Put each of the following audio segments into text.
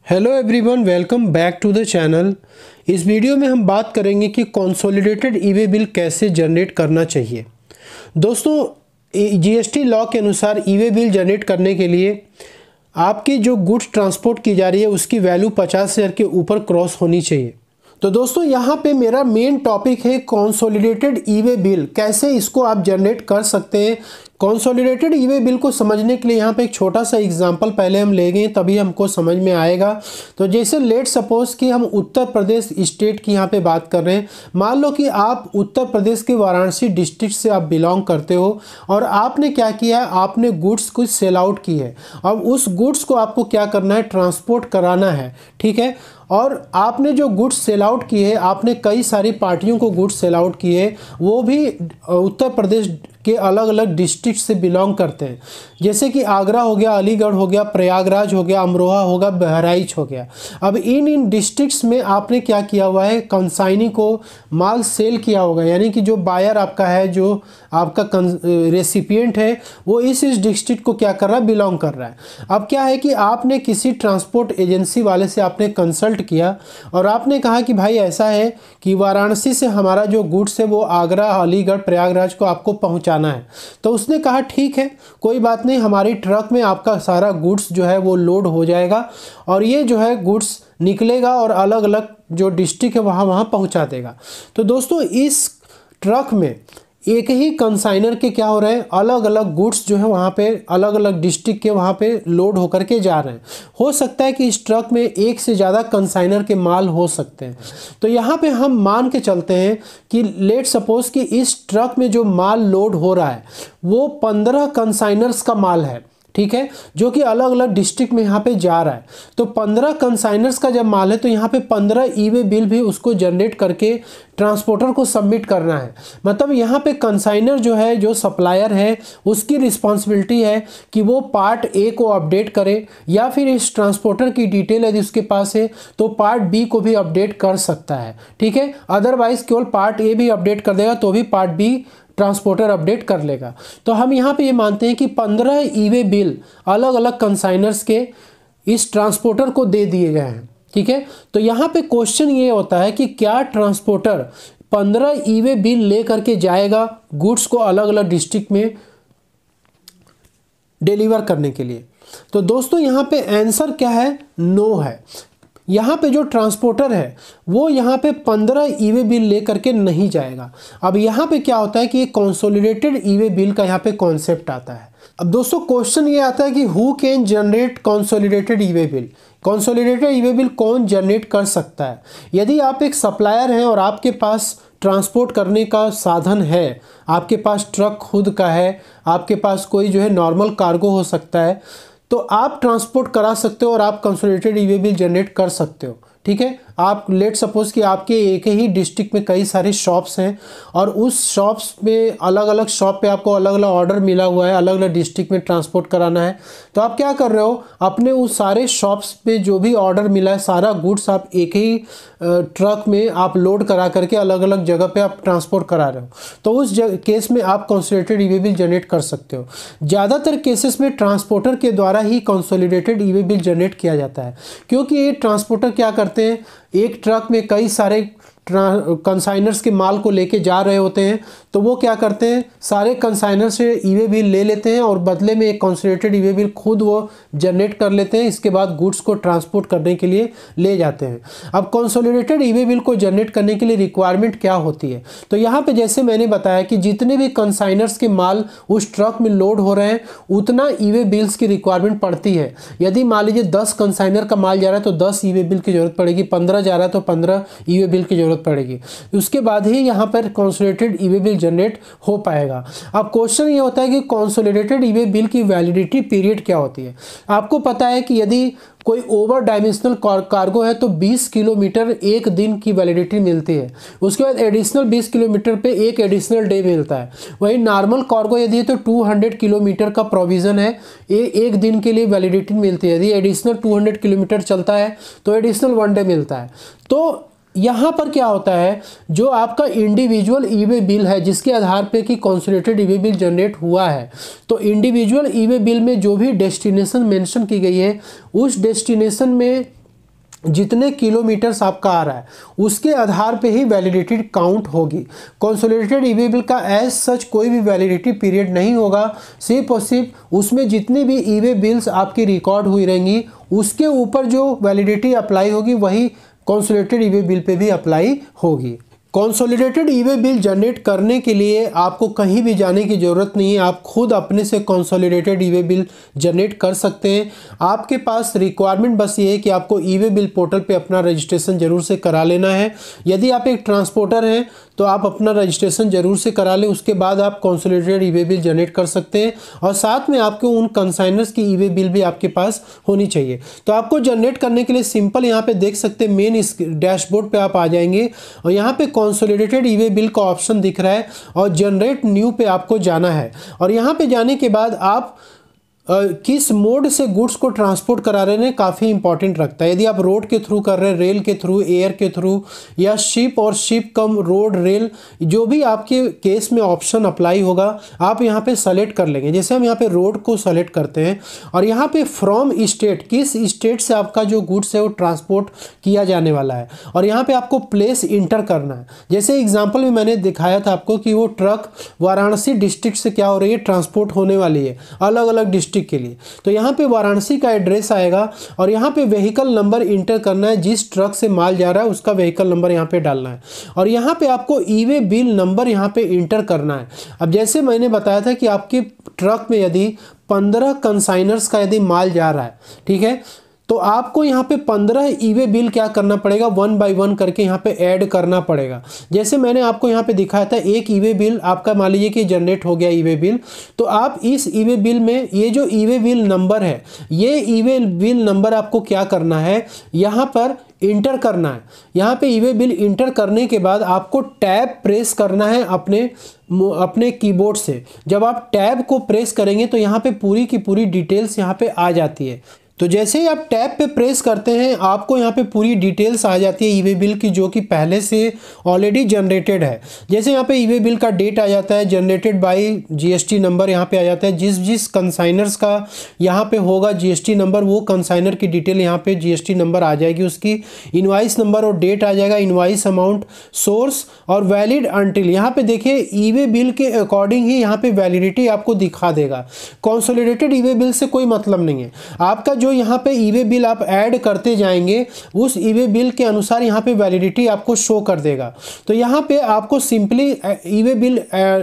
Hello everyone, welcome back to the channel. इस video में हम बात करेंगे कि कंसोलिडेटेड ई वे बिल कैसे जनरेट करना चाहिए। दोस्तों, जीएसटी लॉ के अनुसार ई वे बिल जनरेट करने के लिए आपकी जो गुड्स ट्रांसपोर्ट की जा रही है उसकी वैल्यू 50,000 के ऊपर क्रॉस होनी चाहिए। तो दोस्तों, यहाँ पे मेरा मेन टॉपिक है कंसोलिडेटेड ई वे बिल, कैसे इसको आप जनरेट कर सकते हैं। कंसोलिडेटेड ई वे बिल को समझने के लिए यहाँ पे एक छोटा सा एग्जांपल पहले हम लेंगे, तभी हमको समझ में आएगा। तो जैसे लेट सपोज कि हम उत्तर प्रदेश स्टेट की यहाँ पे बात कर रहे हैं। मान लो कि आप उत्तर प्रदेश के वाराणसी डिस्ट्रिक्ट से आप बिलोंग करते हो और आपने क्या किया है, आपने गुड्स को सेल आउट की है। अब उस गुड्स को आपको क्या करना है, ट्रांसपोर्ट कराना है, ठीक है। और आपने जो गुड्स सेल आउट किए हैं, आपने कई सारी पार्टियों को गुड्स सेल आउट किए, वो भी उत्तर प्रदेश के अलग अलग डिस्ट्रिक्ट से बिलोंग करते हैं। जैसे कि आगरा हो गया, अलीगढ़ हो गया, प्रयागराज हो गया, अमरोहा हो गया, बहराइच हो गया। अब इन डिस्ट्रिक्ट्स में आपने क्या किया हुआ है, कंसाइनी को माल सेल किया होगा, यानी कि जो बायर आपका है, जो आपका रेसिपिएंट है, वो इस डिस्ट्रिक्ट को क्या कर रहा है, बिलोंग कर रहा है। अब क्या है कि आपने किसी ट्रांसपोर्ट एजेंसी वाले से आपने कंसल्ट किया और आपने कहा कि भाई ऐसा है कि वाराणसी से हमारा जो गुड्स है वो आगरा, अलीगढ़, प्रयागराज को आपको पहुंचाना है। तो उसने कहा ठीक है, कोई बात नहीं, हमारी ट्रक में आपका सारा गुड्स जो है वो लोड हो जाएगा और ये जो है गुड्स निकलेगा और अलग अलग जो डिस्ट्रिक्ट है वहाँ पहुँचा देगा। तो दोस्तों, इस ट्रक में एक ही कंसाइनर के क्या हो रहे हैं, अलग अलग गुड्स जो है वहाँ पे अलग अलग डिस्ट्रिक्ट के वहाँ पे लोड होकर के जा रहे हैं। हो सकता है कि इस ट्रक में एक से ज़्यादा कंसाइनर के माल हो सकते हैं। तो यहाँ पे हम मान के चलते हैं कि लेट सपोज कि इस ट्रक में जो माल लोड हो रहा है वो 15 कंसाइनर्स का माल है, ठीक है, जो कि अलग अलग डिस्ट्रिक्ट में यहाँ पे जा रहा है। तो 15 कंसाइनर्स का जब माल है तो यहाँ पे 15 ई वे बिल भी उसको जनरेट करके ट्रांसपोर्टर को सबमिट करना है। मतलब यहाँ पे कंसाइनर जो है, जो सप्लायर है, उसकी रिस्पॉन्सिबिलिटी है कि वो पार्ट ए को अपडेट करे, या फिर इस ट्रांसपोर्टर की डिटेल यदि उसके पास है तो पार्ट बी को भी अपडेट कर सकता है, ठीक है। अदरवाइज केवल पार्ट ए भी अपडेट कर देगा तो भी पार्ट बी ट्रांसपोर्टर अपडेट कर लेगा। तो हम यहाँ पे ये मानते हैं कि 15 ई वे बिल अलग अलग कंसाइनर्स के इस ट्रांसपोर्टर को दे दिए गए हैं, ठीक है। तो यहाँ पे क्वेश्चन ये होता है कि क्या ट्रांसपोर्टर 15 ई वे बिल ले करके जाएगा गुड्स को अलग अलग डिस्ट्रिक्ट में डिलीवर करने के लिए। तो दोस्तों, यहाँ पे आंसर क्या है, नो है। यहाँ पे जो ट्रांसपोर्टर है वो यहाँ पे 15 ई वे बिल ले करके नहीं जाएगा। अब यहाँ पे क्या होता है कि ये कंसोलिडेटेड ई वे बिल का यहाँ पे कॉन्सेप्ट आता है। अब दोस्तों, क्वेश्चन ये आता है कि who can generate consolidated e way bill. Consolidated e way bill कौन जनरेट कर सकता है। यदि आप एक सप्लायर हैं और आपके पास ट्रांसपोर्ट करने का साधन है, आपके पास ट्रक खुद का है, आपके पास कोई जो है नॉर्मल कार्गो हो सकता है, तो आप ट्रांसपोर्ट करा सकते हो और आप consolidated e way bill generate कर सकते हो, ठीक है। आप लेट सपोज कि आपके एक ही डिस्ट्रिक्ट में कई सारे शॉप्स हैं और उस शॉप्स में अलग अलग शॉप पे आपको अलग अलग ऑर्डर मिला हुआ है, अलग अलग डिस्ट्रिक्ट में ट्रांसपोर्ट कराना है। तो आप क्या कर रहे हो, अपने उस सारे शॉप्स पे जो भी ऑर्डर मिला है सारा गुड्स आप एक ही ट्रक में आप लोड करा करके अलग अलग जगह पे आप ट्रांसपोर्ट करा रहे हो। तो उस केस में आप consolidated e way bill generate कर सकते हो। ज़्यादातर केसेस में ट्रांसपोर्टर के द्वारा ही consolidated e way bill generate किया जाता है, क्योंकि ये ट्रांसपोर्टर क्या करते हैं, एक ट्रक में कई सारे कंसाइनर्स के माल को लेके जा रहे होते हैं। तो वो क्या करते हैं, सारे कंसाइनर से ई वे बिल ले लेते हैं और बदले में एक कंसोलिडेटेड ई वे बिल खुद वो जनरेट कर लेते हैं। इसके बाद गुड्स को ट्रांसपोर्ट करने के लिए ले जाते हैं। अब कंसोलिडेटेड ई वे बिल को जनरेट करने के लिए रिक्वायरमेंट क्या होती है, तो यहाँ पे जैसे मैंने बताया कि जितने भी कंसाइनर्स के माल उस ट्रक में लोड हो रहे हैं उतना ई वे बिल्स की रिक्वायरमेंट पड़ती है। यदि मान लीजिए 10 कंसाइनर का माल जा रहा है तो 10 ई वे बिल की जरूरत पड़ेगी, 15 जा रहा है तो 15 ई वे बिल की जरूरत पड़ेगी। उसके बाद ही यहाँ पर consolidated e way bill generate हो पाएगा। अब क्वेश्चन ये होता है कि कंसोलिडेटेड ई वे बिल की वैलिडिटी पीरियड क्या होती है। आपको पता है कि यदि कोई ओवर डायमेंशनल कार्गो है तो 20 किलोमीटर एक दिन की वैलिडिटी मिलती है। उसके बाद एडिशनल 20 किलोमीटर पे एक एडिशनल डे मिलता है। वही नॉर्मल कार्गो यदि है तो 200 किलोमीटर का प्रोविज़न है, एक दिन के लिए वैलिडिटी मिलती है। यदि एडिशनल 200 किलोमीटर चलता है तो एडिशनल 1 डे मिलता है। तो यहाँ पर क्या होता है, जो आपका इंडिविजुअल ई वे बिल है जिसके आधार पे कि consolidated e way bill generate हुआ है, तो इंडिविजुअल ई वे बिल में जो भी डेस्टिनेशन मेंशन की गई है उस डेस्टिनेशन में जितने किलोमीटर्स आपका आ रहा है उसके आधार पे ही वैलिडिटी काउंट होगी। कंसोलिडेटेड ई वे बिल का एज सच कोई भी वैलिडिटी पीरियड नहीं होगा, सिर्फ और सिर्फ उसमें जितनी भी ई वे बिल्स आपकी रिकॉर्ड हुई रहेंगी उसके ऊपर जो वैलिडिटी अप्लाई होगी वही consolidated e way bill pay भी अप्लाई होगी। Consolidated e way bill generate करने के लिए आपको कहीं भी जाने की ज़रूरत नहीं है, आप खुद अपने से consolidated e way bill generate कर सकते हैं। आपके पास रिक्वायरमेंट बस ये है कि आपको ई वे बिल पोर्टल पे अपना रजिस्ट्रेशन ज़रूर से करा लेना है। यदि आप एक ट्रांसपोर्टर हैं तो आप अपना रजिस्ट्रेशन ज़रूर से करा लें, उसके बाद आप consolidated e way bill generate कर सकते हैं और साथ में आपको उन कंसाइनर्स की ई वे बिल भी आपके पास होनी चाहिए। तो आपको जनरेट करने के लिए सिंपल यहाँ पे देख सकते हैं, मेन इस डैशबोर्ड पे आप आ जाएंगे और यहाँ पे कंसोलिडेटेड ई वे बिल का ऑप्शन दिख रहा है और जनरेट न्यू पे आपको जाना है। और यहाँ पे जाने के बाद आप किस मोड से गुड्स को ट्रांसपोर्ट करा रहे हैं काफ़ी इंपॉर्टेंट रखता है। यदि आप रोड के थ्रू कर रहे हैं, रेल के थ्रू, एयर के थ्रू या शिप और शिप कम रोड रेल, जो भी आपके केस में ऑप्शन अप्लाई होगा आप यहाँ पे सेलेक्ट कर लेंगे। जैसे हम यहाँ पे रोड को सेलेक्ट करते हैं और यहाँ पे फ्रॉम स्टेट, किस स्टेट से आपका जो गुड्स है वो ट्रांसपोर्ट किया जाने वाला है और यहाँ पे आपको प्लेस इंटर करना है। जैसे एग्जाम्पल में मैंने दिखाया था आपको कि वो ट्रक वाराणसी डिस्ट्रिक्ट से क्या हो रही है, ट्रांसपोर्ट होने वाली है अलग अलग डिस्ट्रिक्ट के लिए। तो यहाँ पे वाराणसी का एड्रेस आएगा और यहाँ पे व्हीकल नंबर इंटर करना है, जिस ट्रक से माल जा रहा है उसका व्हीकल नंबर यहाँ पे डालना है और यहाँ पे आपको ई वे बिल नंबर यहाँ पे इंटर करना है। अब जैसे मैंने बताया था कि आपके ट्रक में यदि 15 कंसाइनर्स का यदि माल जा रहा है, ठीक है, तो आपको यहाँ पे 15 ई वे बिल क्या करना पड़ेगा, 1 बाय 1 करके यहाँ पे ऐड करना पड़ेगा। जैसे मैंने आपको यहाँ पे दिखाया था एक ई वे बिल आपका मान लीजिए कि जनरेट हो गया ई वे बिल, तो आप इस ई वे बिल में ये जो ई वे बिल नंबर है, ये ई वे बिल नंबर आपको क्या करना है, यहाँ पर इंटर करना है। यहाँ पे ई वे बिल इंटर करने के बाद आपको टैब प्रेस करना है अपने कीबोर्ड से। जब आप टैब को प्रेस करेंगे तो यहाँ पे पूरी की पूरी डिटेल्स यहाँ पे आ जाती है। तो जैसे ही आप टैब पे प्रेस करते हैं आपको यहाँ पे पूरी डिटेल्स आ जाती है ई वे बिल की, जो कि पहले से ऑलरेडी जनरेटेड है। जैसे यहाँ पे ई वे बिल का डेट आ जाता है, जनरेटेड बाय जीएसटी नंबर यहाँ पे आ जाता है, जिस कंसाइनर्स का यहाँ पे होगा जीएसटी नंबर वो कंसाइनर की डिटेल यहाँ पे जीएसटी नंबर आ जाएगी, उसकी इनवाइस नंबर और डेट आ जाएगा, इनवाइस अमाउंट, सोर्स और वैलिड अनटिल। यहाँ पे देखिए ई वे बिल के अकॉर्डिंग ही यहाँ पे वैलिडिटी आपको दिखा देगा। कंसोलिडेटेड ई वे बिल से कोई मतलब नहीं है, आपका जो यहाँ पे ई वे बिल आप ऐड करते जाएंगे उस ई वे बिल के अनुसार यहाँ पे वैलिडिटी आपको शो कर देगा। तो यहाँ पे आपको सिंपली ई वे बिल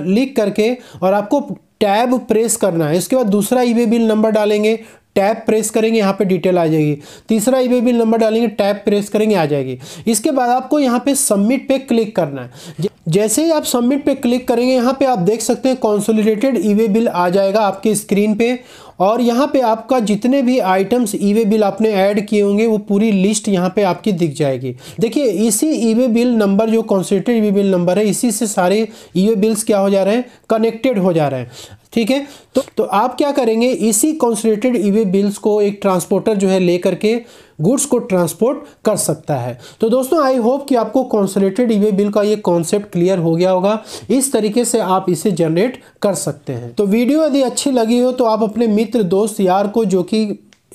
लिख करके और आपको टैब प्रेस करना है। इसके बाद दूसरा ई वे बिल नंबर डालेंगे, टैब प्रेस करेंगे, यहाँ पे डिटेल आ जाएगी। तीसरा ई वे बिल नंबर डालेंगे, टैब प्रेस करेंगे, आ जाएगी। इसके बाद आपको यहाँ पे सबमिट पे क्लिक करना है। जैसे ही आप सबमिट पे क्लिक करेंगे यहाँ पे आप देख सकते हैं कंसोलिडेटेड ई वे बिल आ जाएगा आपके स्क्रीन पे और यहाँ पे आपका जितने भी आइटम्स ई वे बिल आपने ऐड किए होंगे वो पूरी लिस्ट यहाँ पे आपकी दिख जाएगी। देखिए इसी ई वे बिल नंबर जो consolidated e way bill number है, इसी से सारे ई वे बिल्स क्या हो जा रहे हैं, कनेक्टेड हो जा रहे हैं, ठीक है। तो आप क्या करेंगे, इसी कंसोलिडेटेड ई वे बिल्स को एक ट्रांसपोर्टर जो है ले करके गुड्स को ट्रांसपोर्ट कर सकता है। तो दोस्तों आई होप कि आपको कंसोलिडेटेड ई वे बिल का ये कॉन्सेप्ट क्लियर हो गया होगा। इस तरीके से आप इसे जनरेट कर सकते हैं। तो वीडियो यदि अच्छी लगी हो तो आप अपने मित्र, दोस्त, यार को जो कि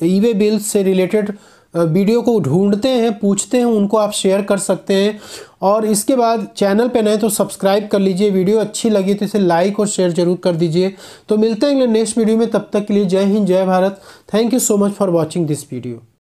ई वे बिल से रिलेटेड वीडियो को ढूंढते हैं, पूछते हैं, उनको आप शेयर कर सकते हैं। और इसके बाद चैनल पे नए तो सब्सक्राइब कर लीजिए। वीडियो अच्छी लगी तो इसे लाइक और शेयर जरूर कर दीजिए। तो मिलते हैं अगले नेक्स्ट वीडियो में, तब तक के लिए जय हिंद, जय Bharat. Thank you so much for watching this video.